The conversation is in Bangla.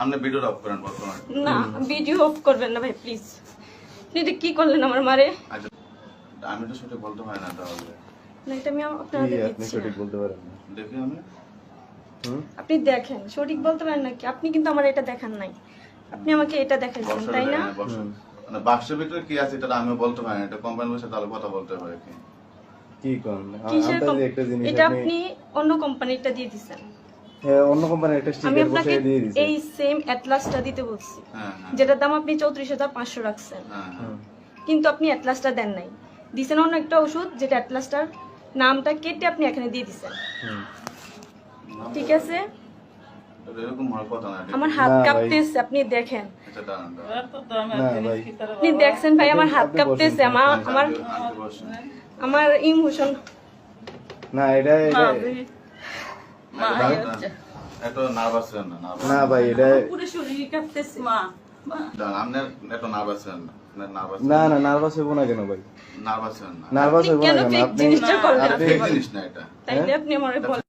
আপনি ভিডিওটা অফ করেন বর্তমানে। না ভিডিও অফ করবেন না ভাই প্লিজ। এটা কি করলেন আমার মারে? আচ্ছা আমি তো সঠিক বলতে পারি না তাহলে। না এটা আমি আপনাদের আপনি দিচ্ছি সঠিক না। বলতে পারেন না। দেখি আমি আপনি দেখেন সঠিক বলতে পারেন নাকি? আপনি কিন্তু আমার এটা দেখান নাই, আপনি আমাকে এটা দেখাইছেন তাই না? মানে বাক্সের ভিতরে কি আছে এটা আমি বলতে পারি না, এটা কোম্পানির বসে তাহলে কথা বলতে হবে কি? কি কোন কিসের আন্দাজে একটা জিনিস এটা আপনি আপনি অন্য কোম্পানিটা দিয়ে দিছেন। হ্যাঁ অন্য কোম্পানির একটা আমি স্টিকার আপনাকে বসিয়ে দিয়ে দিয়েছি। এই সেম অ্যাটলাসটা দিতে বলছি, হ্যাঁ হ্যাঁ যেটার দাম আপনি 34,500 রাখছেন, হ্যাঁ হ্যাঁ। কিন্তু আপনি অ্যাটলাসটা দেন নাই। দিছেন অন্য একটা ওষুধ যেটা অ্যাটলাসটার নামটা কেটে আপনি এখানে দিয়ে দিছেন। ঠিক আছে, এটা এরকম হওয়ার কথা না। আমার হাত না ভাই। কাঁপতেছে, আপনি দেখেন। এটা দাঁড়ান দাঁড়ান। না ভাই আপনি দেখছেন ভাই আমার হাত আপনি কাঁপতেছে, বসেন। আমার আমার আন্টি বসেন। আমার ইমোশন। না এটা এত নার্ভাস হন না, নার্ভাস না ভাই এটা পুরো শরীর কাঁপতেছে। দাঁড়ান, আপনি এত নার্ভাস হন না, নার্ভাস না না নার্ভাস হইব না কেন ভাই? নার্ভাস হন না। নার্ভাস আপনি হইব না কেন কেন? fake আপনি জিনিসটা করলেন? এটা fake জিনিস না এটা। তাইলে আপনি আমারে বলেন।